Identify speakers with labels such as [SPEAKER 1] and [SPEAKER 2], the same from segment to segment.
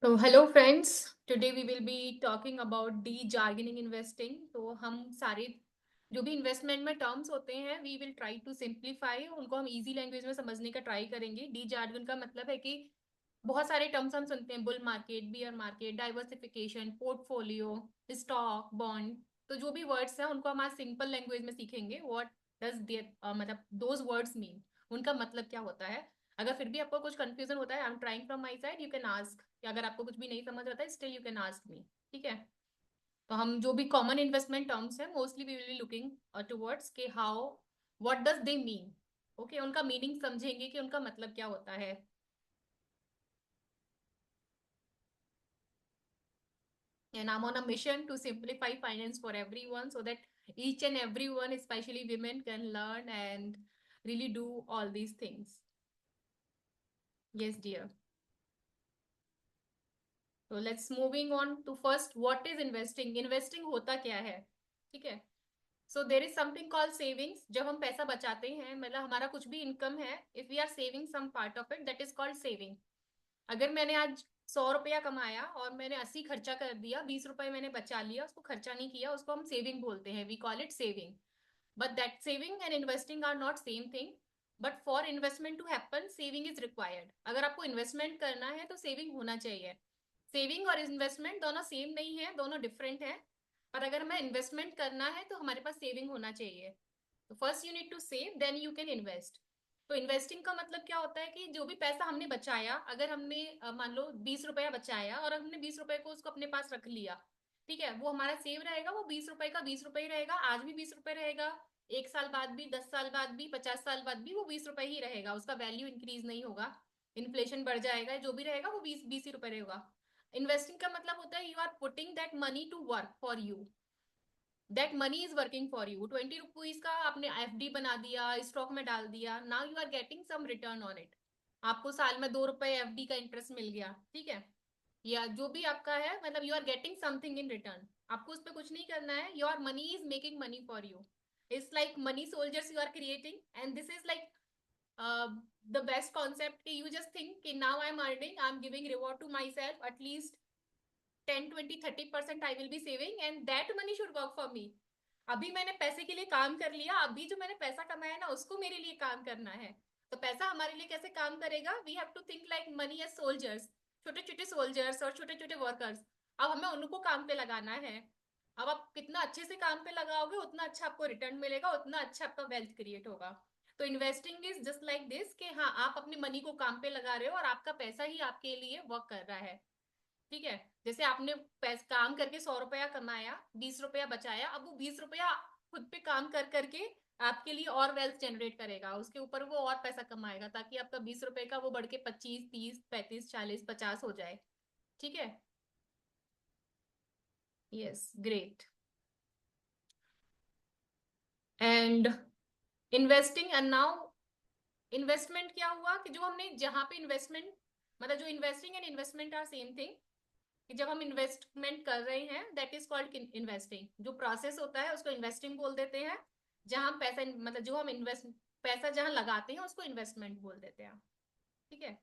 [SPEAKER 1] तो hello friends, today we will be talking about de jargoning investing. तो हम सारे जो भी इन्वेस्टमेंट में टर्म्स होते हैं we will try to simplify उनको, हम इजी लैंग्वेज में समझने का ट्राई करेंगे। डी जार्गन का मतलब है कि बहुत सारे टर्म्स हम सुनते हैं, bull market, beer market, diversification, portfolio, stock, bond. तो जो भी वर्ड्स हैं उनको हम आज सिंपल लैंग्वेज में सीखेंगे। व्हाट डज देयर मतलब दोज वर्ड्स मीन, उनका मतलब क्या होता है। अगर फिर भी आपको कुछ कंफ्यूजन होता है, I am trying from my side, you can ask. अगर आपको कुछ भी नहीं समझ आता है still you can ask me. ठीक है। तो हम जो भी कॉमन इन्वेस्टमेंट टर्म्स है mostly we will be looking towards के how what does they mean. Okay, उनका मीनिंग समझेंगे कि उनका मतलब क्या होता है। And I'm on a mission to simplify finance for everyone so that each and everyone, especially women, can learn and really do all these things. Yes, dear. So let's moving on to first, what is investing? Investing होता क्या है? ठीक है। So there is something called savings. जब हम पैसा बचाते हैं, मतलब हमारा कुछ भी इनकम है, if we are saving some part of it, that is called saving. अगर मैंने आज 100 रुपया कमाया और मैंने 80 खर्चा कर दिया, 20 रुपए मैंने बचा लिया, उसको खर्चा नहीं किया, उसको हम सेविंग बोलते हैं, we call it saving. But that saving and investing are not same thing. But for investment to happen saving is required. अगर आपको इन्वेस्टमेंट करना है तो सेविंग होना चाहिए। सेविंग और इन्वेस्टमेंट दोनों सेम नहीं है, दोनों डिफरेंट है। पर अगर हमें इन्वेस्टमेंट करना है तो हमारे पास सेविंग होना चाहिए। तो first you need to save, then you can invest. तो इन्वेस्टिंग का मतलब क्या होता है कि जो भी पैसा हमने बचाया, अगर हमने मान लो 20 रुपया बचाया और हमने 20 रुपए को उसको अपने पास रख लिया, ठीक है, वो हमारा सेव रहेगा, वो 20 रुपए का 20 रुपए ही रहेगा, आज भी 20 रुपए रहेगा, 1 साल बाद भी, 10 साल बाद भी, 50 साल बाद भी वो 20 रुपए ही रहेगा, उसका वैल्यू इंक्रीज नहीं होगा। इन्फ्लेशन बढ़ जाएगा, जो भी रहेगा वो 20 ही रुपए रहेगा। इन्वेस्टिंग का मतलब होता है you are putting that money to work for you, that money is working for you. 20 rupees का आपने एफडी बना दिया, स्टॉक में डाल दिया, now you are getting some return on it. आपको साल में 2 रुपए एफडी का इंटरेस्ट मिल गया, ठीक है, या जो भी आपका है, मतलब you are getting something in return. आपको उस पर कुछ नहीं करना है, your money is making money for you. It's like money soldiers you are creating, and this is like the best concept कि you just think कि now I'm earning, I'm giving reward to myself, at least 10, 20, 30% I will be saving and that money should work for me। अभी मैंने पैसे के लिए काम कर लिया, अभी जो मैंने पैसा कमाया ना उसको मेरे लिए काम करना है। तो पैसा हमारे लिए कैसे काम करेगा, we have to think like money as soldiers, छोटे छोटे सोल्जर्स और छोटे छोटे वर्कर्स। अब हमें उनको काम पे लगाना है। अब आप कितना अच्छे से काम पे लगाओगे उतना अच्छा आपको रिटर्न मिलेगा, उतना अच्छा आपका वेल्थ क्रिएट होगा। तो investing is just like this कि हाँ, आप अपने मनी को काम पे लगा रहे हो और आपका पैसा ही आपके लिए वर्क कर रहा है। ठीक है। जैसे आपने काम करके 100 रुपया कमाया, 20 रुपया बचाया, अब वो 20 रुपया खुद पे काम कर करके आपके लिए और वेल्थ जनरेट करेगा, उसके ऊपर वो और पैसा कमाएगा ताकि आपका 20 रुपए का वो बढ़ के 25, 30, 35, 40, 50 हो जाए। ठीक है। Yes, great. And investing and now, investment क्या हुआ कि जो हमने जहां पे इन्वेस्टमेंट, मतलब जो investing and investment are same thing, कि जब हम इन्वेस्टमेंट कर रहे हैं दैट इज कॉल्ड इन्वेस्टिंग। जो प्रोसेस होता है उसको इन्वेस्टिंग बोल देते हैं। जहां हम पैसा, मतलब जो हम इन्वेस्ट, पैसा जहां लगाते हैं उसको इन्वेस्टमेंट बोल देते हैं। ठीक है।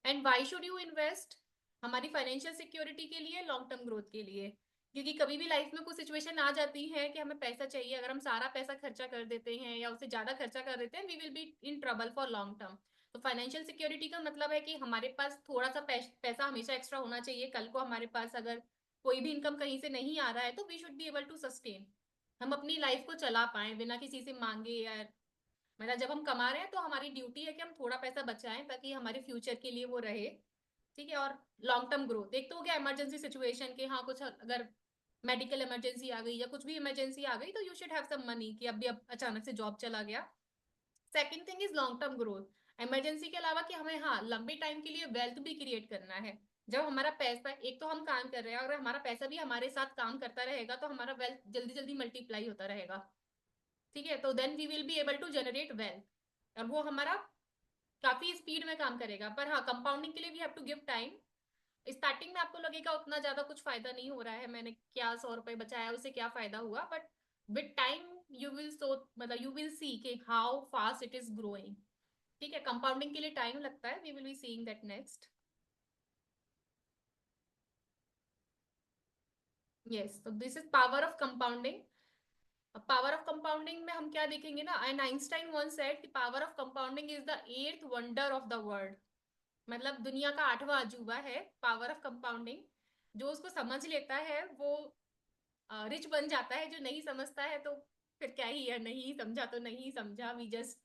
[SPEAKER 1] And why should you invest? हमारी फाइनेंशियल सिक्योरिटी के लिए, लॉन्ग टर्म ग्रोथ के लिए। क्योंकि कभी भी लाइफ में कुछ सिचुएशन आ जाती है कि हमें पैसा चाहिए, अगर हम सारा पैसा खर्चा कर देते हैं या उससे ज्यादा खर्चा कर देते हैं, we will be in trouble for long term. तो फाइनेंशियल सिक्योरिटी का मतलब है कि हमारे पास थोड़ा सा पैसा हमेशा एक्स्ट्रा होना चाहिए। कल को हमारे पास अगर कोई भी इनकम कहीं से नहीं आ रहा है तो we should be able to sustain, हम अपनी लाइफ को चला पाए बिना किसी से मांगे। या मतलब जब हम कमा रहे हैं तो हमारी ड्यूटी है कि हम थोड़ा पैसा बचाएं ताकि हमारे फ्यूचर के लिए वो रहे। ठीक है। और लॉन्ग टर्म ग्रोथ, एक तो हो गया इमरजेंसी सिचुएशन के, हाँ कुछ अगर मेडिकल इमरजेंसी आ गई या कुछ भी इमरजेंसी आ गई तो you should have some money कि अभी अब अचानक से जॉब चला गया। Second thing is long term growth. Emergency के अलावा कि हमें हाँ लंबे टाइम के लिए वेल्थ भी क्रिएट करना है। जब हमारा पैसा, एक तो हम काम कर रहे हैं, अगर हमारा पैसा भी हमारे साथ काम करता रहेगा तो हमारा वेल्थ जल्दी जल्दी मल्टीप्लाई होता रहेगा। ठीक है। तो then we will be able to generate wealth, और वो हमारा काफी स्पीड में काम करेगा। पर हाँ, कंपाउंडिंग के लिए we have to give time. Starting में आपको लगेगा उतना ज्यादा कुछ फायदा नहीं हो रहा है, मैंने क्या 100 रुपए बचाया उससे क्या फायदा हुआ, but with time you will so, मतलब यू विल सी कि how fast it is growing. ठीक है। कंपाउंडिंग के लिए टाइम लगता है, we will be seeing that next. Yes, तो this is power of compounding. Power of compounding में हम क्या देखेंगे ना, एंड आइंस्टाइन वंस सेड कि power of compounding is the eighth wonder of the world. मतलब दुनिया का आठवां अजूबा है पावर ऑफ कंपाउंडिंग। जो उसको समझ लेता है वो रिच बन जाता है, जो नहीं समझता है तो फिर क्या ही है, नहीं समझा तो नहीं समझा, वी जस्ट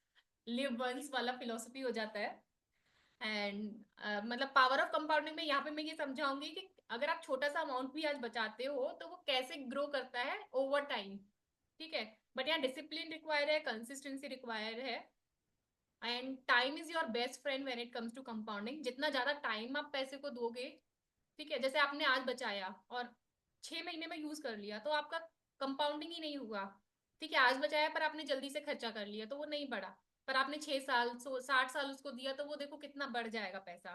[SPEAKER 1] लिव वंस वाला फिलोसफी हो जाता है। एंड मतलब पावर ऑफ कंपाउंडिंग में यहाँ पे मैं ये समझाऊंगी कि अगर आप छोटा सा अमाउंट भी आज बचाते हो तो वो कैसे ग्रो करता है ओवर टाइम। ठीक है, बट यहाँ डिसिप्लिन रिक्वायर है, कंसिस्टेंसी रिक्वायर है, and time is your best friend when it comes to compounding. जितना ज्यादा टाइम आप पैसे को दोगे, ठीक है, जैसे आपने आज बचाया और 6 महीने में यूज कर लिया तो आपका कंपाउंडिंग ही नहीं हुआ। ठीक है, आज बचाया पर आपने जल्दी से खर्चा कर लिया तो वो नहीं बढ़ा। पर आपने 6 साल 60 साल उसको दिया तो वो देखो कितना बढ़ जाएगा पैसा।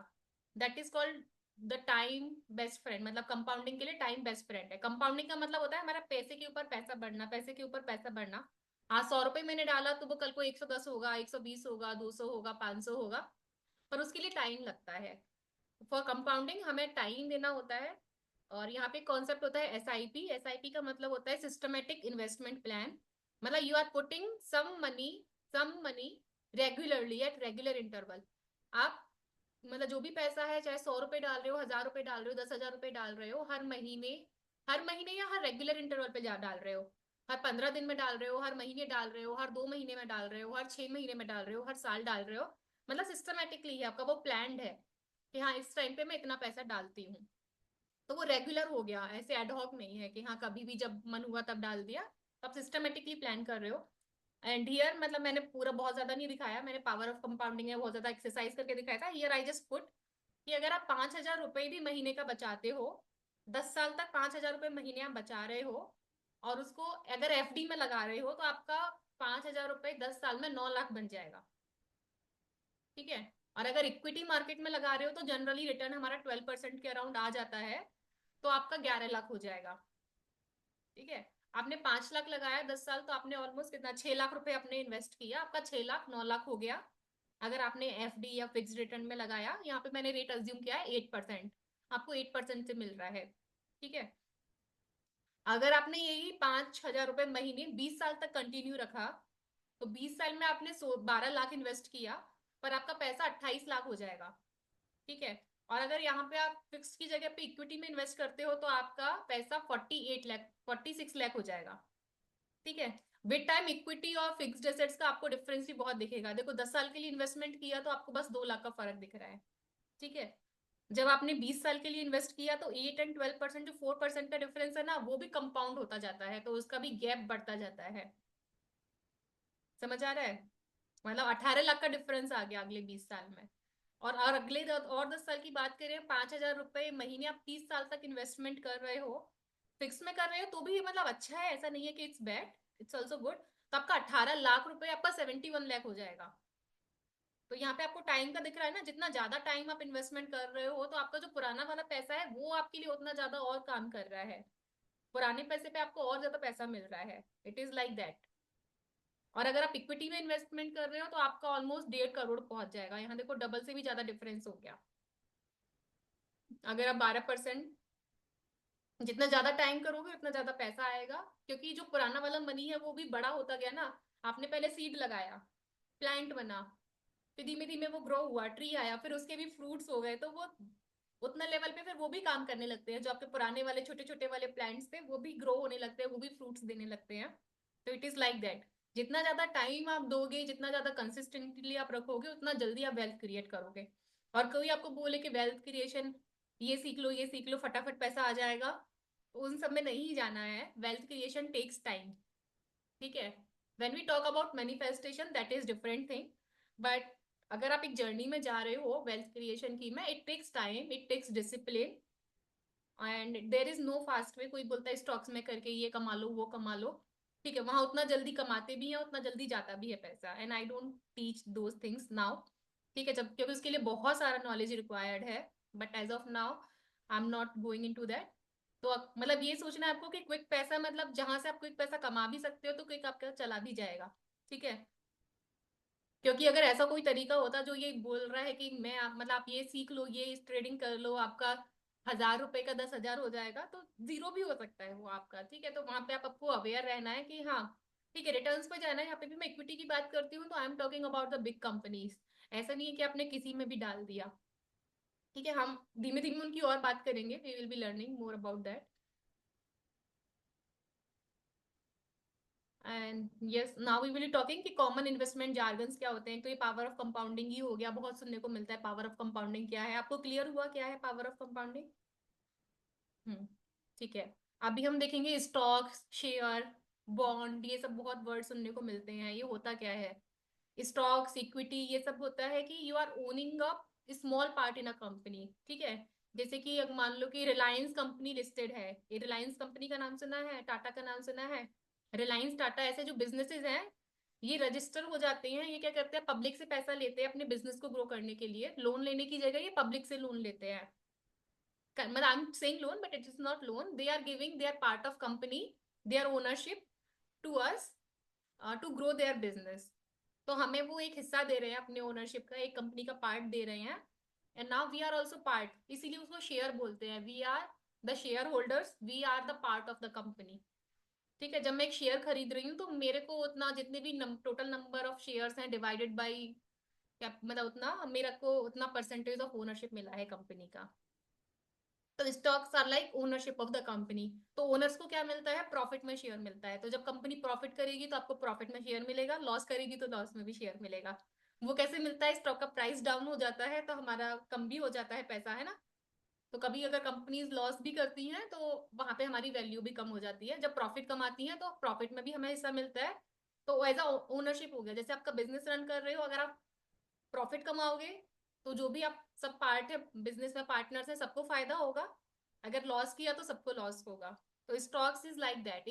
[SPEAKER 1] That is called the time best friend. मतलब कंपाउंडिंग के लिए टाइम बेस्ट फ्रेंड है। कंपाउंडिंग का मतलब होता है हमारा पैसे के ऊपर पैसा बढ़ना, पैसे के ऊपर पैसा बढ़ना। आज 100 रुपए मैंने डाला तो वो कल को 110 होगा, 120 होगा, 200 होगा, 500 होगा। पर उसके लिए टाइम लगता है। फॉर कंपाउंडिंग हमें टाइम देना होता है। और यहाँ पे कॉन्सेप्ट होता है एसआईपी। एसआईपी का मतलब होता है सिस्टमेटिक इन्वेस्टमेंट प्लान। मतलब you are putting some money regularly at regular interval. आप मतलब जो भी पैसा है, चाहे 100 रुपए डाल रहे हो, 1000 रुपए डाल रहे हो, 10,000 रुपए डाल रहे हो हर महीने या हर रेगुलर इंटरवल पे जा डाल रहे हो। हर 15 दिन में डाल रहे हो, हर महीने डाल रहे हो, हर 2 महीने में डाल रहे हो, हर 6 महीने में डाल रहे हो, हर साल डाल रहे हो। मतलब सिस्टमेटिकली है, आपका वो प्लान है कि हाँ इस टाइम पे मैं इतना पैसा डालती हूँ। तो वो रेगुलर हो गया, ऐसे एडहॉक नहीं है कि हाँ कभी भी जब मन हुआ तब डाल दिया। तो आप सिस्टमेटिकली प्लान कर रहे हो। एंड हियर मतलब मैंने पूरा बहुत ज्यादा नहीं दिखाया, मैंने पावर ऑफ कंपाउंडिंग है बहुत ज्यादा एक्सरसाइज करके दिखाया था। हियर आई जस्ट पुट कि अगर आप 5,000 रुपए भी महीने का बचाते हो, 10 साल तक 5,000 रुपए महीने आप बचा रहे हो, और उसको अगर एफडी में लगा रहे हो तो आपका 5,000 रुपए 10 साल में 9 लाख बन जाएगा। ठीक है, और अगर इक्विटी मार्केट में लगा रहे हो तो जनरली रिटर्न हमारा 12% के अराउंड आ जाता है। तो आपका 11 लाख हो जाएगा। ठीक है, आपने 5 लाख लगाया 10 साल, तो आपने ऑलमोस्ट कितना 6 लाख रुपए आपने इन्वेस्ट किया, आपका 6 लाख 9 लाख हो गया। अगर आपने एफडी या फिक्स रिटर्न में लगाया, यहाँ पे मैंने रेट अज्यूम किया है 8%, आपको 8% से मिल रहा है। ठीक है, अगर आपने यही 5,000 रुपए महीने 20 साल तक कंटिन्यू रखा, तो 20 साल में आपने 12 लाख इन्वेस्ट किया, पर आपका पैसा 28 लाख हो जाएगा। ठीक है, और अगर यहाँ पे आप फिक्स की जगह पे इक्विटी में इन्वेस्ट करते हो तो आपका पैसा 48 लाख 46 लाख हो जाएगा। ठीक है, विद टाइम इक्विटी और फिक्स्ड एसेट्स का आपको डिफरेंस भी बहुत दिखेगा। देखो 10 साल के लिए इन्वेस्टमेंट किया तो आपको बस 2 लाख का फर्क दिख रहा है। ठीक है, जब आपने 20 साल के लिए इन्वेस्ट किया तो 8 एंड 12%, जो 4% का डिफरेंस है ना, वो भी कंपाउंड होता जाता है, तो उसका भी गैप बढ़ता जाता है। समझ आ रहा है? मतलब 18 लाख का डिफरेंस आ गया अगले 20 साल में। और अगले और 10 साल की बात करें, 5,000 रुपए महीने आप 30 साल तक इन्वेस्टमेंट कर रहे हो, फिक्स में कर रहे हो, तो भी मतलब अच्छा है, ऐसा नहीं है कि it's bad, it's also good. तो आपका 18 लाख रुपए आपका 71 लाख हो जाएगा। तो यहाँ पे आपको टाइम का दिख रहा है ना, जितना ज्यादा टाइम आप इन्वेस्टमेंट कर रहे हो तो आपका जो पुराना वाला पैसा है वो आपके लिए उतना ज्यादा और काम कर रहा है। पुराने पैसे पे आपको और ज्यादा पैसा मिल रहा है। It is like that. और अगर आप इक्विटी में इन्वेस्टमेंट कर रहे हो तो आपका ऑलमोस्ट 1.5 करोड़ पहुंच जाएगा। यहाँ देखो डबल से भी ज्यादा डिफरेंस हो गया। अगर आप 12%, जितना ज्यादा टाइम करोगे उतना ज्यादा पैसा आएगा, क्योंकि जो पुराना वाला मनी है वो भी बड़ा होता गया ना। आपने पहले सीड लगाया, प्लांट बना, फिर धीमे धीमे वो ग्रो हुआ, ट्री आया, फिर उसके भी फ्रूट्स हो गए, तो वो उतना लेवल पे फिर वो भी काम करने लगते हैं। जो आपके पुराने वाले छोटे छोटे वाले प्लांट्स थे वो भी ग्रो होने लगते हैं, वो भी फ्रूट्स देने लगते हैं। तो इट इज लाइक दैट। जितना ज्यादा टाइम आप दोगे, जितना ज्यादा कंसिस्टेंटली आप रखोगे, उतना जल्दी आप वेल्थ क्रिएट करोगे। और कोई आपको बोले कि वेल्थ क्रिएशन ये सीख लो ये सीख लो फटाफट पैसा आ जाएगा, तो उन सब में नहीं जाना है। Wealth creation takes time. ठीक है, when we talk about manifestation that is different thing, but अगर आप एक जर्नी में जा रहे हो वेल्थ क्रिएशन की में, it takes time, it takes discipline, and there is no fast way. कोई बोलता है स्टॉक्स में करके ये कमा लो वो कमा लो, ठीक है, वहां उतना जल्दी कमाते भी हैं, उतना जल्दी जाता भी है पैसा, and I don't teach those things now. ठीक है, जब क्योंकि उसके लिए बहुत सारा नॉलेज रिक्वायर्ड है, but as of now I am not going in to that. तो मतलब ये सोचना है आपको कि क्विक पैसा, मतलब जहां से आप क्विक पैसा कमा भी सकते हो तो क्विक आपका चला भी जाएगा। ठीक है, क्योंकि अगर ऐसा कोई तरीका होता जो ये बोल रहा है कि मैं मतलब आप ये सीख लो, ये ट्रेडिंग कर लो, आपका 1000 रुपए का 10,000 हो जाएगा, तो जीरो भी हो सकता है वो आपका, ठीक है। तो वहां पे आपको अवेयर रहना है कि हाँ ठीक है, रिटर्न्स पे जाना है। यहाँ पे भी मैं इक्विटी की बात करती हूँ तो I am talking about the big companies. ऐसा नहीं है कि आपने किसी में भी डाल दिया, ठीक है। हम धीमे धीमे उनकी और बात करेंगे, we will be learning more about that. And yes, now we will talking कि कॉमन इन्वेस्टमेंट जार्गन्स क्या होते हैं। तो ये पावर ऑफ कंपाउंडिंग ही हो गया, बहुत सुनने को मिलता है। पावर ऑफ कंपाउंडिंग क्या है, आपको क्लियर हुआ क्या है पावर ऑफ कंपाउंडिंग? हम्म, ठीक है। अभी हम देखेंगे स्टॉक्स, शेयर, बॉन्ड, ये सब बहुत वर्ड सुनने को मिलते हैं। ये होता क्या है? स्टॉक्स, इक्विटी, ये सब होता है कि you are owning a small part in a company, ठीक है। जैसे कि अगर मान लो कि रिलायंस कंपनी लिस्टेड है, ये रिलायंस कंपनी का नाम सुना है, टाटा का नाम सुना है। रिलायंस, टाटा, ऐसे जो बिजनेसेस हैं, ये रजिस्टर हो जाते हैं। ये क्या करते हैं, पब्लिक से पैसा लेते हैं अपने बिजनेस को ग्रो करने के लिए। लोन लेने की जगह ये पब्लिक से लोन लेते हैं। मतलब I am saying loan, but it is not loan, they are giving their part of company, their ownership to us, to grow their business. तो हमें वो एक हिस्सा दे रहे हैं अपने ओनरशिप का, एक कंपनी का पार्ट दे रहे हैं। And now we are also part, इसीलिए उसको शेयर बोलते हैं। We are the shareholders, we are the part of the company, ठीक है। जब मैं एक शेयर खरीद रही हूँ तो मेरे को उतना, जितने भी टोटल नंबर ऑफ शेयर्स हैं डिवाइडेड बाई क्या, मतलब उतना मेरे को उतना परसेंटेज ऑफ ओनरशिप मिला है कंपनी का। तो stocks are like ownership of the company. तो ओनर्स को क्या मिलता है, प्रॉफिट में शेयर मिलता है। तो जब कंपनी प्रॉफिट करेगी तो आपको प्रॉफिट में शेयर मिलेगा, लॉस करेगी तो लॉस में भी शेयर मिलेगा। वो कैसे मिलता है, स्टॉक का प्राइस डाउन हो जाता है तो हमारा कम भी हो जाता है पैसा, है ना। तो कभी अगर कंपनीज लॉस भी करती हैं तो वहां पे हमारी वैल्यू भी कम हो जाती है। जब प्रॉफिट कमाती हैं तो प्रॉफिट में भी हमें हिस्सा मिलता है। तो एज अ ओनरशिप हो गया, जैसे आपका बिजनेस रन कर रहे हो, अगर आप प्रॉफिट कमाओगे तो जो भी आप सब पार्ट है बिजनेस में, पार्टनर्स है, सबको फायदा होगा। अगर लॉस किया तो सबको लॉस होगा। तो stocks is like that.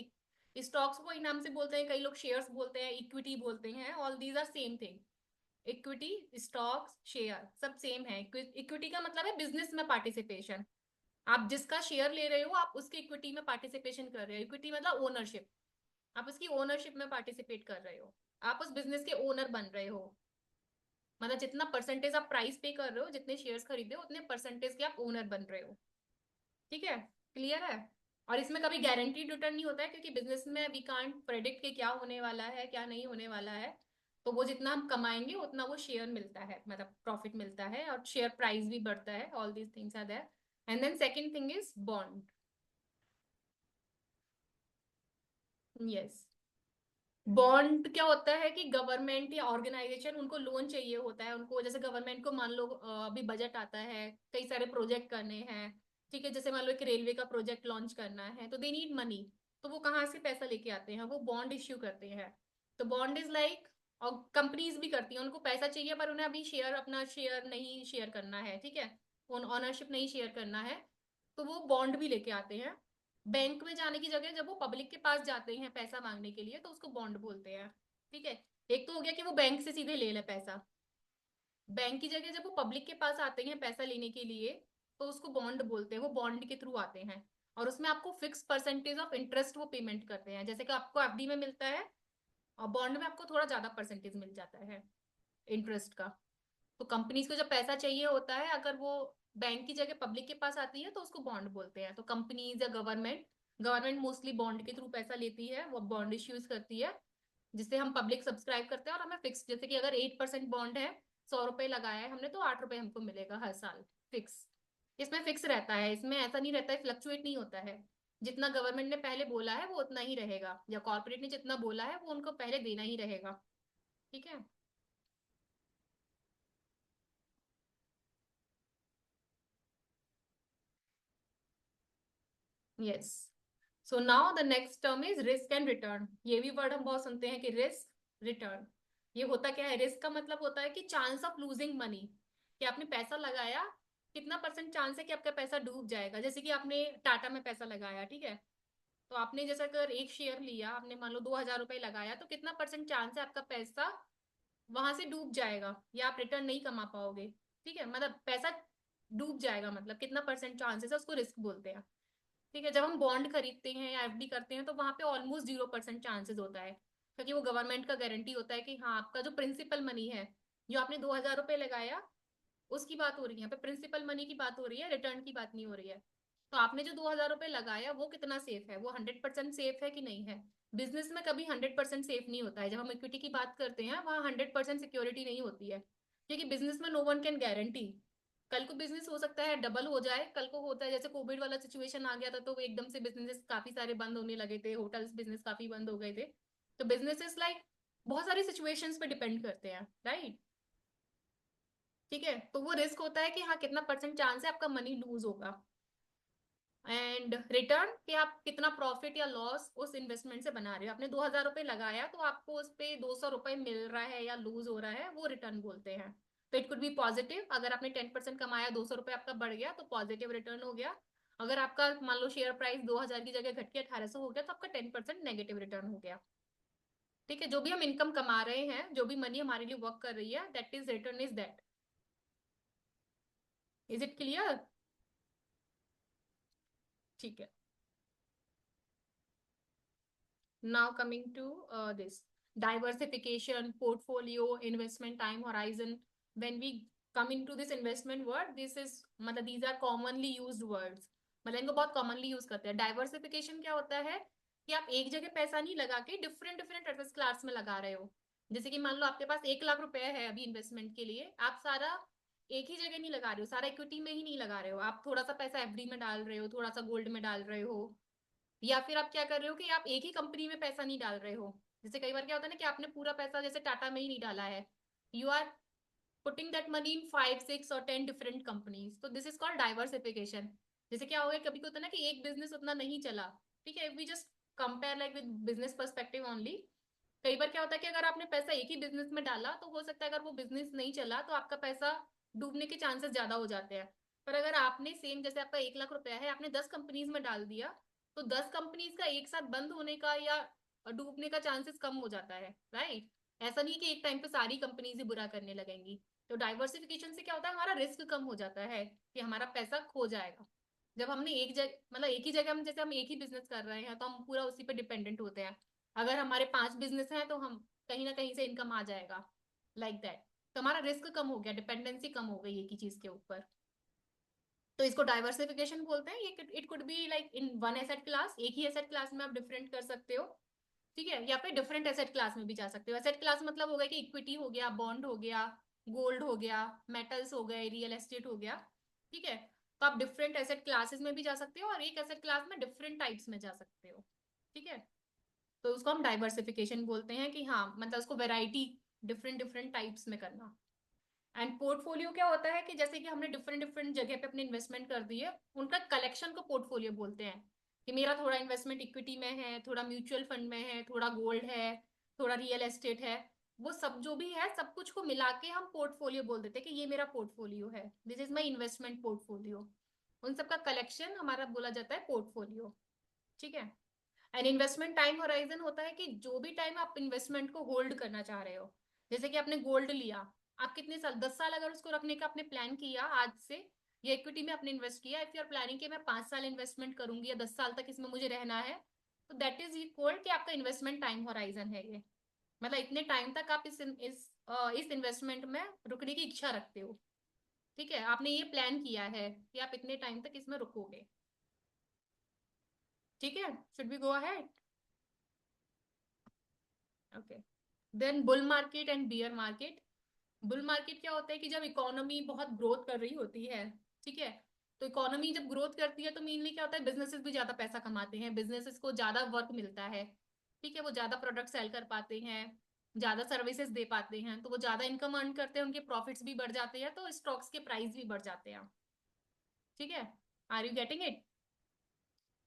[SPEAKER 1] Stocks को ही नाम से बोलते हैं, कई लोग शेयर्स बोलते हैं, इक्विटी बोलते हैं, all these are same thing. Equity, stocks, share सब सेम है। इक्विटी का मतलब है बिजनेस में पार्टिसिपेशन। आप जिसका शेयर ले रहे हो आप उसके इक्विटी में पार्टिसिपेशन कर रहे हो। इक्विटी मतलब ओनरशिप, आप उसकी ओनरशिप में पार्टिसिपेट कर रहे हो। आप उस बिजनेस के ओनर बन रहे हो। मतलब जितना परसेंटेज आप प्राइस पे कर रहे हो, जितने शेयर्स खरीदे हो, उतने परसेंटेज के आप ओनर बन रहे हो, ठीक है। क्लियर है? और इसमें कभी गारंटीड रिटर्न नहीं होता है, क्योंकि बिजनेस में वी कांट प्रेडिक्ट कि क्या होने वाला है क्या नहीं होने वाला है। तो वो जितना हम कमाएंगे उतना वो शेयर मिलता है, मतलब प्रॉफिट मिलता है, और शेयर प्राइस भी बढ़ता है। All these things are there. And then second thing is bond. Yes, bond क्या होता है कि गवर्नमेंट या ऑर्गेनाइजेशन, उनको लोन चाहिए होता है। उनको, जैसे गवर्नमेंट को मान लो अभी बजट आता है, कई सारे प्रोजेक्ट करने हैं, ठीक है। जैसे मान लो एक रेलवे का प्रोजेक्ट लॉन्च करना है तो दे नीड मनी। तो वो कहाँ से पैसा लेके आते हैं, वो बॉन्ड इश्यू करते हैं। तो बॉन्ड इज लाइक, और कंपनीज भी करती हैं, उनको पैसा चाहिए पर उन्हें अभी शेयर, अपना शेयर नहीं शेयर करना है, ठीक है, ओनरशिप नहीं शेयर करना है। तो वो बॉन्ड भी लेके आते हैं। बैंक में जाने की जगह जब वो पब्लिक के पास जाते हैं पैसा मांगने के लिए तो उसको बॉन्ड बोलते हैं, ठीक है। एक तो हो गया कि वो बैंक से सीधे ले ले पैसा। बैंक की जगह जब वो पब्लिक के पास आते हैं पैसा लेने के लिए तो उसको बॉन्ड बोलते हैं, वो बॉन्ड के थ्रू आते हैं। और उसमें आपको फिक्स परसेंटेज ऑफ इंटरेस्ट वो पेमेंट करते हैं, जैसे कि आपको एफडी में मिलता है, और बॉन्ड में आपको थोड़ा ज्यादा परसेंटेज मिल जाता है इंटरेस्ट का। तो कंपनीज को जब पैसा चाहिए होता है, अगर वो बैंक की जगह पब्लिक के पास आती है तो उसको बॉन्ड बोलते हैं। तो कंपनीज या गवर्नमेंट, गवर्नमेंट मोस्टली बॉन्ड के थ्रू पैसा लेती है, वो बॉन्ड इश्यूज करती है, जिससे हम पब्लिक सब्सक्राइब करते हैं और हमें फिक्स, जैसे कि अगर 8% बॉन्ड है, 100 रुपए लगाया है हमने, तो 8 रुपए हमको मिलेगा हर साल, फिक्स। इसमें फिक्स रहता है, इसमें ऐसा नहीं रहता है, फ्लक्चुएट नहीं होता है। जितना गवर्नमेंट ने पहले बोला है वो उतना ही रहेगा, या कॉर्पोरेट ने जितना बोला है वो उनको पहले देना ही रहेगा, ठीक है। Yes, so now the next term is risk and return. ये भी वर्ड हम बहुत सुनते हैं कि रिस्क, रिटर्न। ये होता क्या है, रिस्क का मतलब होता है कि चांस ऑफ लूजिंग मनी, कि आपने पैसा लगाया, कितना परसेंट चांस है कि आपका पैसा डूब जाएगा। जैसे कि आपने टाटा में पैसा लगाया, ठीक है। तो आपने जैसे अगर एक शेयर लिया, आपने मान लो 2,000 रुपए लगाया, तो कितना परसेंट चांस है आपका पैसा वहां से डूब जाएगा या आप रिटर्न नहीं कमा पाओगे, ठीक है। मतलब पैसा डूब जाएगा, मतलब कितना परसेंट चांसेस है, उसको रिस्क बोलते हैं, ठीक है। जब हम बॉन्ड खरीदते हैं या एफडी करते हैं तो वहां पे ऑलमोस्ट 0% चांसेस होता है, क्योंकि वो गवर्नमेंट का गारंटी होता है कि हाँ आपका जो प्रिंसिपल मनी है, जो आपने 2,000 रुपए लगाया, उसकी बात हो रही है यहाँ पे, प्रिंसिपल मनी की बात हो रही है, रिटर्न की बात नहीं हो रही है। तो आपने जो 2,000 रुपये लगाया वो कितना सेफ है, वो 100% सेफ है कि नहीं है। बिजनेस में कभी 100% सेफ नहीं होता है। जब हम इक्विटी की बात करते हैं वहाँ 100% सिक्योरिटी नहीं होती है, क्योंकि बिजनेस में नो वन कैन गारंटी। कल को बिजनेस हो सकता है डबल हो जाए, कल को होता है जैसे कोविड वाला सिचुएशन आ गया था तो एकदम से बिजनेस काफी सारे बंद होने लगे थे, होटल्स बिजनेस काफी बंद हो गए थे। तो बिजनेसेस लाइक बहुत सारी सिचुएशंस पे डिपेंड करते हैं, राइट। ठीक है, तो वो रिस्क होता है कि हाँ कितना परसेंट चांस है आपका मनी लूज होगा। एंड रिटर्न कि आप कितना प्रॉफिट या लॉस उस इन्वेस्टमेंट से बना रहे हो। आपने 2,000 रुपये लगाया तो आपको उस पे 200 रुपये मिल रहा है या लूज हो रहा है, वो रिटर्न बोलते हैं। तो इट कुड बी पॉजिटिव, अगर आपने 10% कमाया, 200 रुपये आपका बढ़ गया तो पॉजिटिव रिटर्न हो गया। अगर आपका मान लो शेयर प्राइस 2,000 की जगह घट के 1,800 हो गया तो आपका 10% नेगेटिव रिटर्न हो गया। ठीक है, जो भी हम इनकम कमा रहे हैं, जो भी मनी हमारे लिए वर्क कर रही है, that is return is that. Is it clear? ठीक है, now coming to this diversification, portfolio, investment time horizon. When we come into this investment word, this is मतलब these are commonly used words, मतलब इनको बहुत commonly use करते हैं। Diversification क्या होता है कि आप एक जगह पैसा नहीं लगा के डिफरेंट डिफरेंट एसेट क्लास में लगा रहे हो। जैसे कि मान लो आपके पास 1 लाख रुपए है अभी इन्वेस्टमेंट के लिए, आप सारा एक ही जगह नहीं लगा रहे हो, सारा इक्विटी में ही नहीं लगा रहे हो, आप थोड़ा सा पैसा एफडी में डाल रहे हो, थोड़ा सा गोल्ड में डाल रहे हो, या फिर आप क्या कर रहे हो कि आप एक ही कंपनी में पैसा नहीं डाल रहे हो। जैसे कई बार क्या होता है ना कि आपने पूरा पैसा जैसे टाटा में ही नहीं डाला है, you are putting that money in 5, 6 और 10 डिफरेंट कंपनीज, तो दिस इज कॉल्ड डाइवर्सिफिकेशन। जैसे क्या हो गया, कभी होता है ना कि एक बिजनेस उतना नहीं चला, ठीक है, we just compare like with business perspective only. कई बार क्या होता है कि अगर आपने पैसा एक ही बिजनेस में डाला तो हो सकता है अगर वो बिजनेस नहीं चला तो आपका पैसा डूबने के चांसेस ज्यादा हो जाते हैं। पर अगर आपने सेम जैसे आपका 1 लाख रुपया है, आपने 10 कंपनीज में डाल दिया, तो 10 कंपनीज का एक साथ बंद होने का या डूबने का चांसेस कम हो जाता है, राइट। ऐसा नहीं कि एक टाइम पे सारी कंपनीज ही बुरा करने लगेंगी। तो डाइवर्सिफिकेशन से क्या होता है, हमारा रिस्क कम हो जाता है कि हमारा पैसा खो जाएगा। जब हमने एक जगह मतलब एक ही जगह हम जैसे हम एक ही बिजनेस कर रहे हैं तो हम पूरा उसी पे डिपेंडेंट होते हैं। अगर हमारे 5 बिजनेस हैं तो हम कहीं ना कहीं से इनकम आ जाएगा, लाइक दैट। तो हमारा रिस्क कम हो गया, डिपेंडेंसी कम हो गई एक ही चीज के ऊपर। तो इसको डाइवर्सिफिकेशन बोलते हैं। ये it could be like in one asset class, एक ही एसेट क्लास में आप डिफरेंट कर सकते हो, ठीक है, या फिर डिफरेंट एसेट क्लास में भी जा सकते हो। एसेट क्लास मतलब हो गया कि इक्विटी हो गया, बॉन्ड हो गया, गोल्ड हो गया, मेटल्स हो गए, रियल एस्टेट हो गया, ठीक है। तो आप डिफरेंट एसेट क्लासेस में भी जा सकते हो और एक एसेट क्लास में डिफरेंट टाइप्स में जा सकते हो, ठीक है। तो उसको हम डाइवर्सिफिकेशन बोलते हैं कि हाँ मतलब उसको वेराइटी डिफरेंट डिफरेंट टाइप्स में करना। एंड पोर्टफोलियो क्या होता है कि जैसे कि हमने डिफरेंट डिफरेंट जगह पे अपनी इन्वेस्टमेंट कर दी है, उनका कलेक्शन को पोर्टफोलियो बोलते हैं। कि मेरा थोड़ा इन्वेस्टमेंट इक्विटी में है, थोड़ा म्यूचुअल फंड में है, थोड़ा गोल्ड है, थोड़ा रियल एस्टेट है, वो सब जो भी है सब कुछ को मिला के हम पोर्टफोलियो बोल देते हैं कि ये मेरा पोर्टफोलियो है, this is my investment portfolio. उन सबका कलेक्शन हमारा बोला जाता है पोर्टफोलियो, ठीक है। एंड इन्वेस्टमेंट टाइम होराइजन होता है कि जो भी टाइम आप इन्वेस्टमेंट को होल्ड करना चाह रहे हो। जैसे कि आपने गोल्ड लिया, आप कितने साल, 10 साल अगर उसको रखने का आपने प्लान किया आज से, या इक्विटी में आपने इन्वेस्ट किया, इफ यू आर प्लानिंग कि मैं 5 साल इन्वेस्टमेंट करूंगी या 10 साल तक इसमें मुझे रहना है, तो दैट इज इक्वल कि आपका इन्वेस्टमेंट टाइम होराइजन है ये। मतलब इतने टाइम तक आप इस इन्वेस्टमेंट में रुकने की इच्छा रखते हो, ठीक है, आपने ये प्लान किया है कि आप इतने टाइम तक इसमें रुकोगे, ठीक है। Should be go ahead? Okay. Then bull market and bear market. Bull market क्या होता है कि जब इकोनॉमी बहुत ग्रोथ कर रही होती है, ठीक है, तो इकोनॉमी जब ग्रोथ करती है तो मेनली क्या होता है, बिजनेसेस भी ज्यादा पैसा कमाते हैं, बिजनेसेस को ज्यादा वर्क मिलता है, ठीक है, वो ज्यादा प्रोडक्ट सेल कर पाते हैं, ज्यादा सर्विसेज दे पाते हैं, तो वो ज्यादा इनकम अर्न करते हैं, उनके प्रॉफिट्स भी बढ़ जाते हैं, तो स्टॉक्स के प्राइस भी बढ़ जाते हैं, ठीक है। Are you getting it?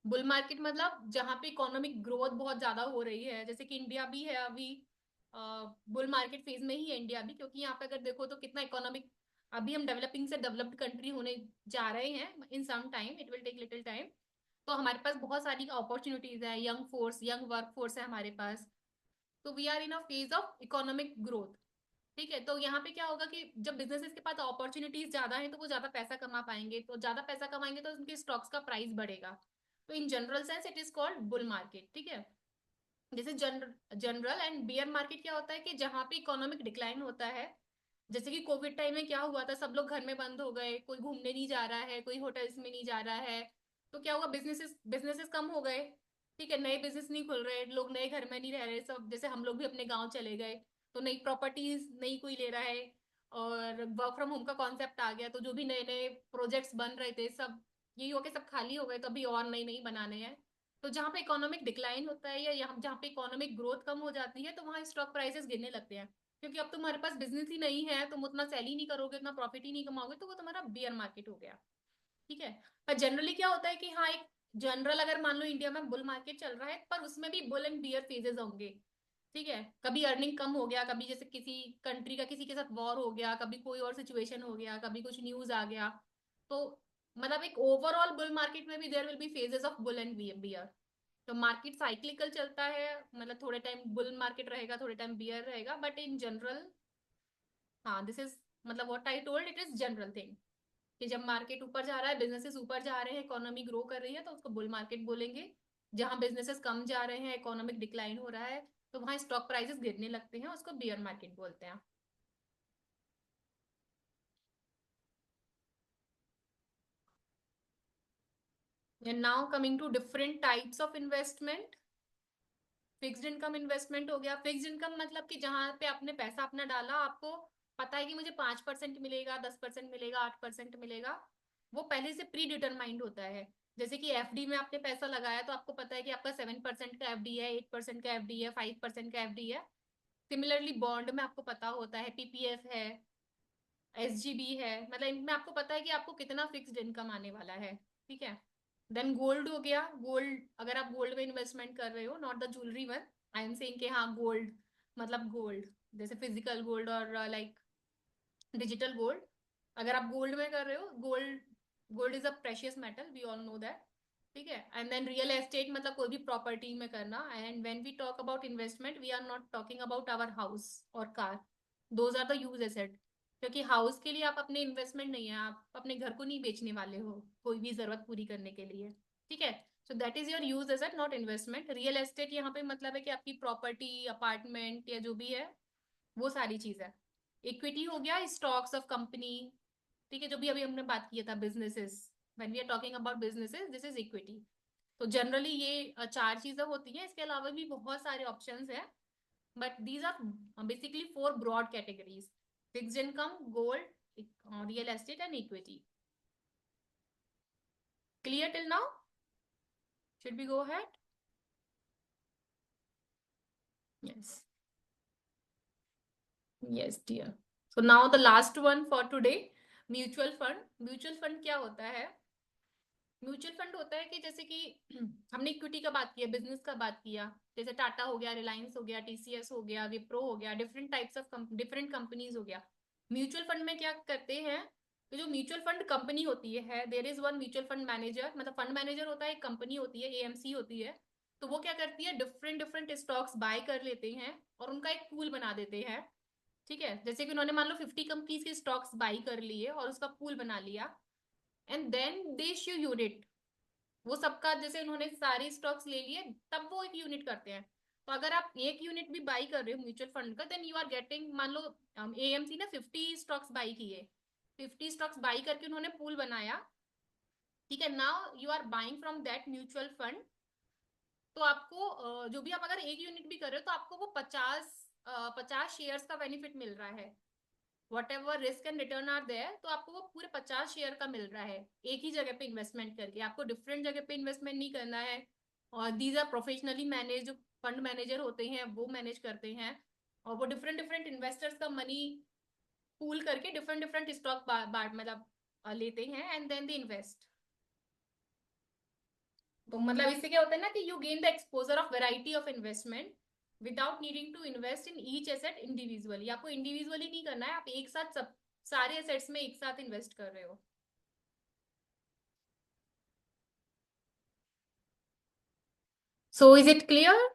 [SPEAKER 1] Bull market मतलब जहाँ पे इकोनॉमिक ग्रोथ बहुत ज्यादा हो रही है, जैसे कि इंडिया भी है अभी बुल मार्केट फेज में ही है इंडिया भी, क्योंकि यहाँ पे अगर देखो तो कितना इकोनॉमिक, अभी हम डेवलपिंग से डेवलप्ड कंट्री होने जा रहे हैं in some time, it will take little time. तो हमारे पास बहुत सारी अपॉर्चुनिटीज है, young force, young work force है हमारे पास। तो we are in a phase of economic growth, ठीक है। तो यहाँ पे क्या होगा कि जब बिजनेसेस के पास अपॉर्चुनिटीज ज्यादा है तो वो ज्यादा पैसा कमा पाएंगे, तो ज्यादा पैसा कमाएंगे तो उनके स्टॉक्स का प्राइस बढ़ेगा। तो in general sense it is called bull market, ठीक है। जैसे जनरल एंड बियर मार्केट क्या होता है कि जहां पे इकोनॉमिक डिक्लाइन होता है, जैसे कि कोविड टाइम में क्या हुआ था, सब लोग घर में बंद हो गए, कोई घूमने नहीं जा रहा है, कोई होटल्स में नहीं जा रहा है, तो क्या हुआ, बिजनेसेस बिजनेसेस कम हो गए। ठीक है, नए बिजनेस नहीं खुल रहे, लोग नए घर में नहीं रह रहे, सब जैसे हम लोग भी अपने गांव चले गए, तो नई प्रॉपर्टीज नहीं कोई ले रहा है, और वर्क फ्रॉम होम का कॉन्सेप्ट आ गया, तो जो भी नए नए प्रोजेक्ट्स बन रहे थे सब यही हो के सब खाली हो गए, तो अभी और नई नई बनाने हैं। तो जहाँ पे इकोनॉमिक डिक्लाइन होता है या यहाँ जहाँ पे इकोनॉमिक ग्रोथ कम हो जाती है, तो वहाँ स्टॉक प्राइसेस गिरने लगते हैं, क्योंकि अब तुम्हारे पास बिजनेस ही नहीं है, तुम उतना सेल ही नहीं करोगे, उतना प्रॉफिट ही नहीं कमाओगे, तो वो तुम्हारा बियर मार्केट हो गया। ठीक है। पर जनरली क्या होता है कि हाँ, एक जनरल अगर मान लो इंडिया में बुल मार्केट चल रहा है, पर उसमें भी बुल एंड बियर फेजेस होंगे। ठीक है, कभी अर्निंग कम हो गया, कभी जैसे किसी कंट्री का किसी के साथ वॉर हो गया, कभी कोई और सिचुएशन हो गया, कभी कुछ न्यूज आ गया, तो मतलब एक ओवरऑल बुल मार्केट में भी there will be phases of bull and bear. तो मार्केट साइक्लिकल चलता है, मतलब थोड़े टाइम बुल मार्केट रहेगा, थोड़े टाइम बियर रहेगा, बट इन जनरल, हाँ, दिस इज मतलब what I told, it is general thing, कि जब मार्केट ऊपर जा रहा है, बिजनेसेस ऊपर जा रहे हैं, इकोनॉमी ग्रो कर रही है, तो उसको बुल मार्केट बोलेंगे। जहां बिजनेसेस कम जा रहे हैं, इकोनॉमिक डिक्लाइन हो रहा है, तो वहां स्टॉक प्राइसेस गिरने लगते हैं, उसको बियर मार्केट बोलते हैं। And now coming to different types of investment. Fixed income investment हो गया। फिक्स्ड इनकम मतलब कि जहां पे आपने पैसा अपना डाला, आपको पता है कि मुझे 5% मिलेगा, 10% मिलेगा, 8% मिलेगा, वो पहले से प्री डिटरमाइंड होता है। जैसे कि एफडी में आपने पैसा लगाया, तो आपको पता है कि आपका 7% का एफडी है, 8% का एफडी है, 5% का एफडी है। सिमिलरली बॉन्ड में आपको पता होता है, पीपीएफ है, एसजीबी है, मतलब इनमें आपको पता है कि आपको कितना फिक्स्ड इनकम आने वाला है। ठीक है। देन गोल्ड हो गया। गोल्ड, अगर आप गोल्ड में इन्वेस्टमेंट कर रहे हो, not the jewellery one, I am saying कि हाँ, गोल्ड मतलब गोल्ड, जैसे फिजिकल गोल्ड और लाइक डिजिटल गोल्ड। अगर आप गोल्ड में कर रहे हो, gold gold is a precious metal, we all know that. ठीक है। एंड देन रियल एस्टेट, मतलब कोई भी प्रॉपर्टी में करना। And when we talk about investment, we are not talking about our house और car, those are the use asset, क्योंकि house के लिए आप अपने इन्वेस्टमेंट नहीं है, आप अपने घर को नहीं बेचने वाले हो कोई भी जरूरत पूरी करने के लिए। ठीक है। So that is your use asset, not investment. Real estate यहाँ पे मतलब है कि आपकी प्रॉपर्टी, अपार्टमेंट या जो भी है, वो सारी चीज है। इक्विटी हो गया, स्टॉक्स ऑफ कंपनी। ठीक है, जो भी अभी हमने बात किया था, businesses, when we are talking about businesses, this is equity. तो जनरली ये चार चीजें होती हैं, इसके अलावा भी बहुत सारे ऑप्शंस हैं, but these are basically four broad categories: fixed income, gold, real estate and equity. Clear till now? Should be go ahead? Yes. Yes dear. So now the last one for today, mutual fund. Mutual fund क्या होता है? Mutual fund होता है कि जैसे कि हमने equity का बात किया, बिजनेस का बात किया, जैसे टाटा हो गया, रिलायंस हो गया, टीसीएस हो गया, विप्रो हो गया, different types of different companies हो गया। म्यूचुअल फंड में क्या करते हैं, तो जो म्यूचुअल फंड कंपनी होती है, there is one mutual fund manager, मतलब फंड मैनेजर होता है, एक कंपनी होती है, एएमसी होती है। तो वो क्या करती है, डिफरेंट डिफरेंट स्टॉक्स बाय कर लेते हैं और उनका एक पूल बना देते हैं। ठीक है, जैसे कि उन्होंने मान लो 50 कंपनीज के स्टॉक्स बाई कर लिए और उसका पूल बना लिया, and then they issue unit. वो सबका जैसे उन्होंने सारे स्टॉक्स ले लिए, तब वो एक यूनिट करते हैं। तो अगर आप एक यूनिट भी बाई कर रहे हो म्यूचुअल फंड का, देन यू आर गेटिंग, मान लो एएमसी ने 50 स्टॉक्स बाई किए, 50 स्टॉक्स बाई करके उन्होंने पूल बनाया। ठीक है, now you are buying from that mutual fund. तो आपको जो भी आप अगर एक यूनिट भी कर रहे हो, तो आपको वो 50 शेयर्स का बेनिफिट मिल रहा है। Whatever risk and return are there, तो आपको वो पूरे 50 शेयर का मिल रहा है, एक ही जगह पे इन्वेस्टमेंट करके, आपको डिफरेंट जगह पे इन्वेस्टमेंट नहीं करना है। और these are professionally manage, fund manager होते हैं वो मैनेज करते हैं, और वो डिफरेंट डिफरेंट इन्वेस्टर्स का मनी पूल करके डिफरेंट डिफरेंट स्टॉक मतलब लेते हैं, एंड देन दे इन्वेस्ट। तो मतलब इससे क्या होता है ना, कि you gain the exposure of variety of investment without needing to invest in each asset individually. आपको इंडिविजुअली नहीं करना है, आप एक साथ सब सारे एसेट्स में एक साथ इन्वेस्ट कर रहे हो। So is it clear?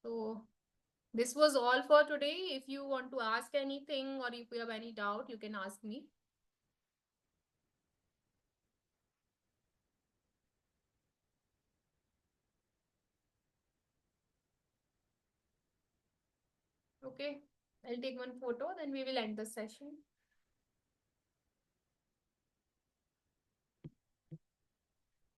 [SPEAKER 1] So this was all for today. If you want to ask anything or if you have any doubt, you can ask me. Okay, I'll take one photo, then we will end the session.